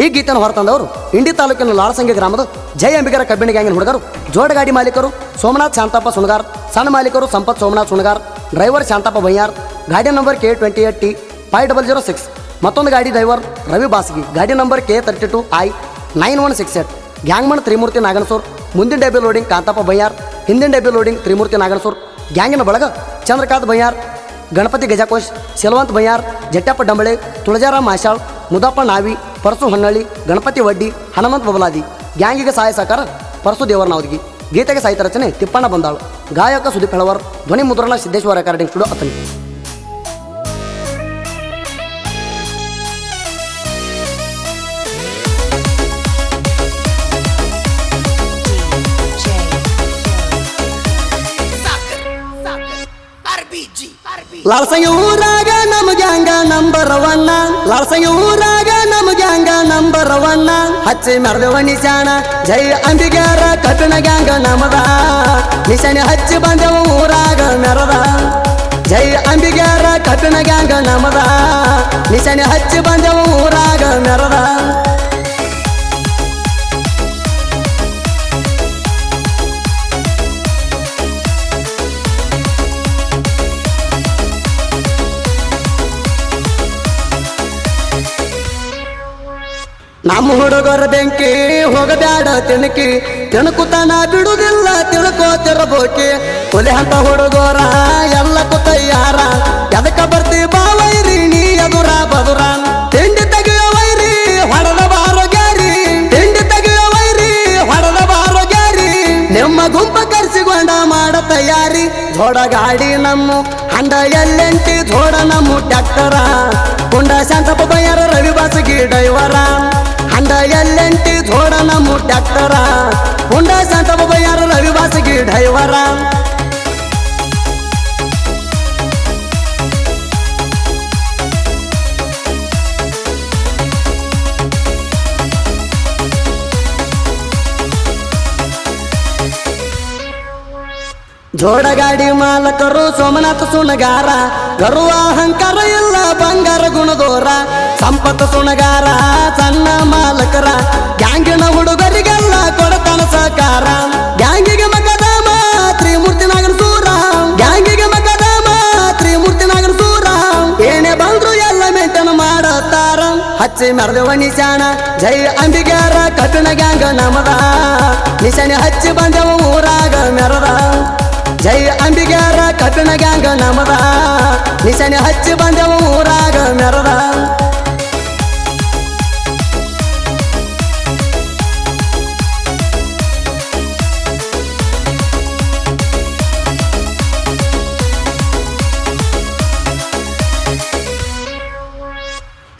ಈ ಗೀತೆಯನ್ನು ಹೊರತಂದವರು ಇಂಡಿ ತಾಲೂಕಿನ ಲಾಳಸಂಗಿ ಗ್ರಾಮದ ಜಯ ಅಂಬಿಗರ ಕಬ್ಬಿಣ ಗ್ಯಾಂಗಿನ ಹುಡುಗರು. ಜೋಡಗಾಡಿ ಮಾಲೀಕರು ಸೋಮನಾಥ್ ಶಾಂತಪ್ಪ ಸುಣಗಾರ್, ಸಣ್ಣ ಮಾಲೀಕರು ಸಂಪತ್ ಸೋಮನಾಥ್ ಸುಣಗಾರ್, ಡ್ರೈವರ್ ಶಾಂತಪ್ಪ ಬಯ್ಯಾರ್. ಗಾಡಿ ನಂಬರ್ K28T 5006. ಮತ್ತೊಂದು ಗಾಡಿ ಡ್ರೈವರ್ ರವಿ ಬಾಸ್ಗಿ, ಗಾಡಿ ನಂಬರ್ K32I 9168. ಗ್ಯಾಂಗ್ಮನ್ ತ್ರಿಮೂರ್ತಿ ನಾಗನಸೂರ್. ಮುಂದಿನ ಡಬ್ಬಿ ಲೋಡಿಂಗ್ ಕಾಂತಪ್ಪ ಬಯ್ಯಾರ್, ಹಿಂದಿನ ಡಬ್ಬಿ ಲೋಡಿಂಗ್ ತ್ರಿಮೂರ್ತಿ ನಾಗನಸೂರ್. ಗ್ಯಾಂಗಿನ ಬಳಗ ಚಂದ್ರಕಾಂತ್ ಬಯ್ಯಾರ್, ಗಣಪತಿ ಗಜಕೋಶ್, ಸಿಲ್ವಂತ್ ಬಯ್ಯಾರ್, ಜಟ್ಟಪ್ಪ ಡಂಬಳೆ, ತುಳಜಾರಾಮ್ ಮಾಶಾಳ್, ಮುದಪ್ಪ ನಾವಿ, ಪರಸು ಹೊನ್ನಳ್ಳಿ, ಗಣಪತಿ ವಡ್ಡಿ, ಹನುಮಂತ್ ಬಬಲಾದಿ. ಗ್ಯಾಂಗಿಗೆ ಸಹಾಯ ಸಹಕಾರ ಪರಸು ದೇವರನಾವ್ದಿಗಿ. ಗೀತೆಗೆ ಸಾಹಿತ್ಯ ರಚನೆ ತಿಪ್ಪಣ್ಣ ಬಂದಾಳು. ಗಾಯಕ ಸುದೀಪ್ ಹೆಳವರ್. ಧ್ವನಿ ಮುದ್ರಣ ಸಿದ್ದೇಶ್ವರ ರೆಕಾರ್ಡಿಂಗ್ ಸ್ಟುಡಿಯೋ ಅತನಿ. ಲಾಳಸಂಗಿ ಊರಾಗ ನಮ ಗ್ಯಾಂಗ ನಂಬರ್ 1, ಲಾಳಸಂಗಿ ಊರಾಗ ನಮ ಗ್ಯಾಂಗ ನಂಬರ್ 1. ಹಚ್ಚಿ ಮೆರೆದವ ನಿಶಾನ ಜೈ ಅಂಬಿಗ್ಯಾರ ಕಬ್ಬಿಣ ಗ್ಯಾಂಗ ನಮದ. ನಿಶಾನೆ ಹಚ್ಚಿ ಬಂದೆವ ಊರಾಗ ಮೆರದ. ಜೈ ಅಂಬಿಗ್ಯಾರ ಕಬ್ಬಿಣ ಗ್ಯಾಂಗ ನಮದ. ನಿಶಾನೆ ಹಚ್ಚಿ ಬಂದೆವ ಊರಾಗ ಮೆರದ. ನಮ್ಮ ಹುಡುಗರ ಬೆಂಕಿ ಹೋಗಬ್ಯಾಡ ತಿಣಕಿ, ತಿಣಕುತನ ಬಿಡುದಿಲ್ಲ ತಿಳ್ಕೋತಿರಬೋಕಿ. ಹುಲಿ ಅಂತ ಹುಡುಗರ ಎಲ್ಲ ಕುತಯ್ಯಾರ, ಎದಕ್ಕ ಬರ್ತಿ ಬಾವೈರಿ ನೀ ಎದುರ ಬದುರ. ತಿಂಡಿ ತೆಗೆಯೋ ವೈರಿ ಹೊಡೆದ ಬಾರೋ ಗ್ಯಾರಿ, ತಿಂಡಿ ತೆಗೆಯೋ ವೈರಿ ಹೊಡೆದ ಬಾರೋ ಗ್ಯಾರಿ. ನಿಮ್ಮ ಗುಂಪ ಕರ್ಸಿಕೊಂಡ ಮಾಡ ತಯಾರಿ. ಜೋಡ ಗಾಡಿ ನಮ್ಮ ಹಂಡ ಎಲ್ಲೆಂಟಿ, ಜೋಡ ನಮ್ಮ ಟ್ಯಾಕ್ಟರ. ಕುಂಡ ಶಾಂತಪ್ಪ ಬಯ್ಯಾರ ರವಿ ಬಾಸಗಿ ಡ್ರೈವರ. ಹಂಡ ಎಲ್ಲೆಂಟಿ ಜೋಡ ನಮ್ಮ ಟ್ಯಾಕ್ಟರ. ಕುಂಡ ಶಾಂತಪ್ಪ ಬಯ್ಯಾರ ರವಿ ಬಾಸಗಿ ಡ್ರೈವರ. ಜೋಡ ಗಾಡಿ ಮಾಲಕರು ಸೋಮನಾಥ ಸುಣಗಾರ. ಗರ್ವ ಅಹಂಕಾರ ಇಲ್ಲ ಬಂಗಾರ ಗುಣದೋರ. ಸಂಪತ್ತು ಸುಣಗಾರ ಸಣ್ಣ ಮಾಲಕರ. ಗ್ಯಾಂಗಿನ ಹುಡುಗರಿಗೆಲ್ಲ ಕೊಡತನ ಸಹಕಾರ. ಗ್ಯಾಂಗಿಗೆ ಮಕದಾಮ ತ್ರಿಮೂರ್ತಿ ನಾಗನಸೂರ. ಗ್ಯಾಂಗಿಗೆ ಮಕದಾಮ ತ್ರಿಮೂರ್ತಿ ನಾಗನಸೂರ. ಏನೇ ಬಂದ್ರು ಎಲ್ಲ ಮೇಂಟೈನ್ ಮಾಡತಾರ. ಹಚ್ಚಿ ಮೆರೆದವ ನಿಶಾನ ಜೈ ಅಂಬಿಗ್ಯಾರ ಕಬ್ಬಿಣ ಗ್ಯಾಂಗ ನಮದ. ನಿಶಾನೆ ಹಚ್ಚಿ ಬಂದೆವ ಊರಾಗ ಮೆರದ. ಜೈ ಅಂಬಿಗ್ಯಾರ ಕಬ್ಬಿಣ ಗ್ಯಾಂಗ ನಮದ. ನಿಶಾನೆ ಹಚ್ಚಿ ಬಂದೆವ ಊರಾಗ ಮೆರದ.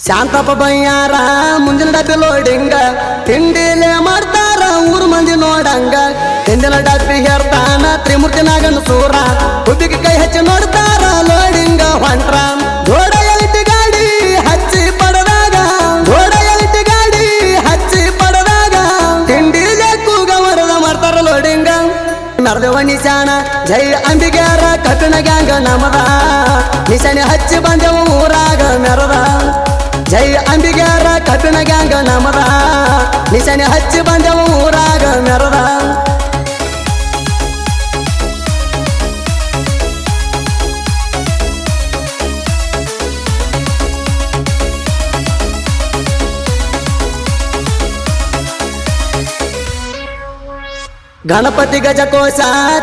ಶಾಂತಪ್ಪ ಬಯ್ಯಾರ ಮುಂದಿನ ಡಬ್ಬಿ ಲೋಡಿಂಗ. ತಿಂಡಿಲೆ ಮಾಡ್ತಾರ ಊರು ಮಂದಿ ನೋಡಂಗ. ಹಿಂದಿನ ಡಬ್ಬಿ ಹೇರ್ತಾನ ತ್ರಿಮೂರ್ತಿ ನಾಗನಸೂರ. ಹುಬ್ಬಿಗೆ ಕೈ ಹಚ್ಚಿ ನೋಡ್ತಾರ ಲೋಡಿಂಗ ಹೊಂಟ್ರ. ಜೋಡ ಎಲಿಟಿ ಗಾಡಿ ಹಚ್ಚಿ ಪಡದಾಗ, ಜೋಡ ಎಲಿಟಿ ಗಾಡಿ ಹಚ್ಚಿ ಪಡದಾಗ. ತಿಂಡಿಲೆ ಕೂಗವರದ ಮಾಡ್ತಾರ ಲೋಡಿಂಗ. ಮೆರೆದವ ನಿಶಾನ ಜೈ ಅಂಬಿಗ್ಯಾರ ಕಬ್ಬಿಣ ಗ್ಯಾಂಗ ನಮದ. ನಿಶಾನೆ ಹಚ್ಚಿ ಬಂದೆವ ಊರಾಗ ಮೆರದ. ಜೈ ಅಂಬಿಗ್ಯಾರ ಕಬ್ಬಿಣ ಗ್ಯಾಂಗ ನಮದ. ನಿಶಾನೆ ಹಚ್ಚಿ ಬಂದೆವ ಊರಾಗ ಮೆರದ. ಗಣಪತಿ ಗಜಕೋಶ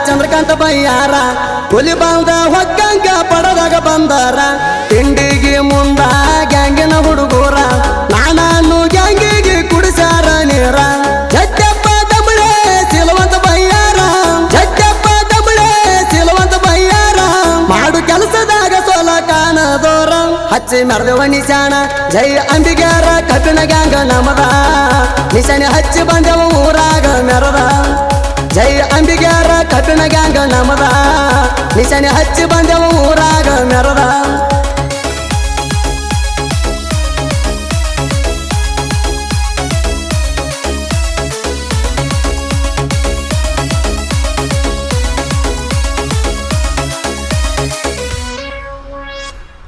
ಚಂದ್ರಕಾಂತ ಬಯ್ಯಾರ. ಹುಲಿ ಬಂದ ಹೊಕ್ಕಂಗ ಪಡದಾಗ ಬಂದಾರ. ತಿಂಡಿಗೆ ಮುಂದ ಗ್ಯಾಂಗಿನ ಹುಡುಗೂರ. ನಾನನ್ನು ಗ್ಯಾಂಗಿಗೆ ಕುಡಿಸಾರ ನೀರ. ಜಟ್ಟಪ್ಪ ದಮಳೆ ಸಿಲ್ವಂತ ಬಯ್ಯಾರ. ಜಟ್ಟಪ್ಪ ದಮಳೆ ಸಿಲ್ವಂತ ಬಯ್ಯಾರ. ಮಾಡು ಕೆಲಸದಾಗ ಸೋಲ ಕಾಣದೋರ. ಹಚ್ಚಿ ಮೆರೆದವ ನಿಶಾನ ಜೈ ಅಂಬಿಗ್ಯಾರ ಕಬ್ಬಿಣ ಗ್ಯಾಂಗ ನಮದ. ನಿಶಾನೆ ಹಚ್ಚಿ ಬಂದೆವ ಊರಾಗ ಮೆರದ. ಜೈ ಅಂಬಿಗ್ಯಾರ ಕಬ್ಬಿಣ ಗ್ಯಾಂಗ ನಮದ. ನಿಶಾನೆ ಹಚ್ಚಿ ಬಂದೆವ ಊರಾಗ ಮೆರದ.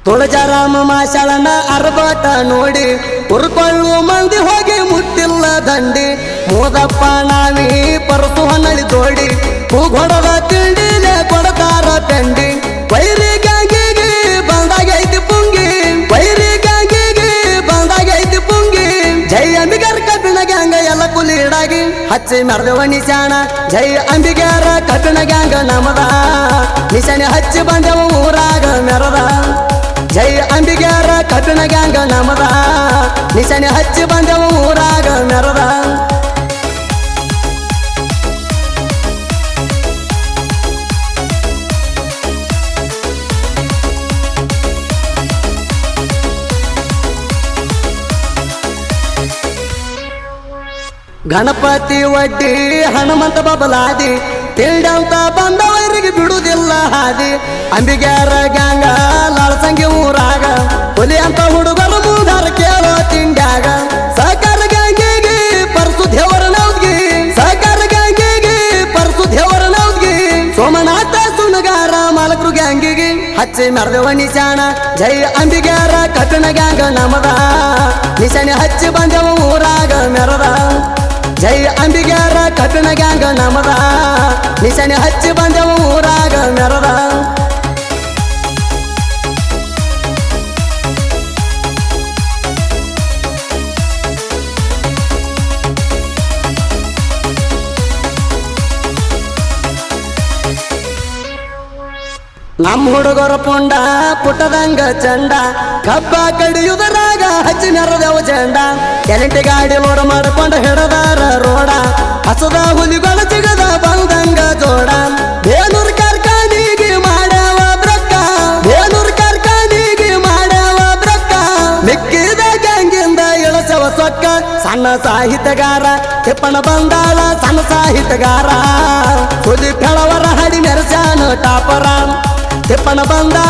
ತುಳಜಾರಾಮ ಮಾಶಾಳನ ಅರ್ಬಾಟ ನೋಡಿ ಉರ್ಕೊಳ್ಳು ಮಂದಿ ಹೋಗಿ ದಂಡಿ ಮೋದಪ್ಪ ನಾವಿ ಪರಸು ಹನ್ನಳಿ ದೋಡಿ ಹೂಗೊಡದ ತಿಂಡಿಲೆ ಕೊಡತಾರ ಪೆಂಡಿ ವೈರಿ ಗ್ಯಾಂಗಿಗೆ ಬಂದಾಗೈತಿ ಪುಂಗಿ ವೈರಿ ಗ್ಯಾಂಗಿಗೆ ಬಂದಾಗೈತಿ ಪುಂಗಿ ಜೈ ಅಂಬಿಗರ ಕಬ್ಬಿಣ ಗ್ಯಾಂಗ ಎಲ್ಲ ಕುಲೀಡಾಗಿ ಹಚ್ಚಿ ಮೆರೆದವ ನಿಶಾಣ ಜೈ ಅಂಬಿಗರ ಕಬ್ಬಿಣ ಗ್ಯಾಂಗ ನಮದ ನಿಶಾನೆ ಹಚ್ಚಿ ಬಂದವ ಊರಾಗ ಮೆರದ ಜೈ ಅಂಬಿಗರ ಕಬ್ಬಿಣ ಗ್ಯಾಂಗ ನಮದ ನಿಶಾನೆ ಹಚ್ಚಿ ಬಂದವ ಊರಾಗ ಮೆರದ ಗಣಪತಿ ವಡ್ಡಿ ಹನುಮಂತ ಬಬಲಾದಿ ತಿಂಡಂತ ಬಂದವರಿಗೆ ಬಿಡುವುದಿಲ್ಲ ಹಾದಿ ಅಂಬಿಗ್ಯಾರ ಗ್ಯಾಂಗ ಲಾಳಸಂಗಿ ಊರಾಗ ಹುಲಿ ಅಂತ ಹುಡುಗರು ಮೂದಾರ ಕೇಳೋ ತಿಂಡ್ಯಾಗ ಸಹಕಾರ ಗ್ಯಾಂಗಿಗೆ ಪರಸು ದೇವರ ನೌದ್ಗಿ ಸಹಕಾರ ಗ್ಯಾಂಗಿಗೆ ಪರಸು ದೇವರ ನೌದ್ಗಿ ಸೋಮನಾಥ ಸುಣಗಾರ ಮಾಲಕರು ಗ್ಯಾಂಗಿಗೆ ಹಚ್ಚಿ ಮೆರೆದವ ನಿಶಾಣ ಜೈ ಅಂಬಿಗ್ಯಾರ ಕಬ್ಬಿಣ ಗ್ಯಾಂಗ ನಮದ ನಿಶಾನೆ ಹಚ್ಚಿ ಬಂದವ ಊರಾಗ ಮೆರದ ಜೈ ಅಂಬಿಗರ ಕಬ್ಬಿಣ ಗ್ಯಾಂಗ ನಮದ ನಿಶಾನೆ ಹಚ್ಚಿ ಬಂದವ ಊರಾಗ ಮೆರದ ನಮ್ಮ ಹುಡುಗರ ಪುಂಡ ಪುಟ್ಟದಂಗ ಚಂಡ ಕಬ್ಬ ಕಡಿಯುವುದರಾಗ ಹಚ್ಚಿ ನೆರದವ ಚಂಡ ಕೆಲೆಂಟಿ ಗಾಡಿ ಲೋಡ ಮಾಡ್ಕೊಂಡ ಹಿಡದಾರ ರೋಡ ಹಸದ ಹುಲಿಗಳ ಸಿಗದ ಬಂದಂಗ ಜೋಡ ಬೇಲೂರು ಕಾರ್ಖಾನಿಗೆ ಮಾಡವ ಬ್ರಕ್ಕ ಬೇಲೂರು ಕಾರ್ಖಾನಿಗೆ ಮಾಡವ ಬ್ರಕ್ಕ ಮಿಕ್ಕಿದ ಗ್ಯಾಂಗಿಂದ ಇಳಸವ ಸೊಕ್ಕ ಸಣ್ಣ ಸಾಹಿತ್ಯಗಾರ ತಿಪ್ಪಣ ಬಂದಾಳ ಸಣ್ಣ ಸಾಹಿತ್ಯಗಾರ ಹುಲಿ ಫೆಳವರ ಹಡಿ ಮೆರಸಾನ ಟಾಪರ ತಿಪ್ಪಣ ಬಂದಾಳ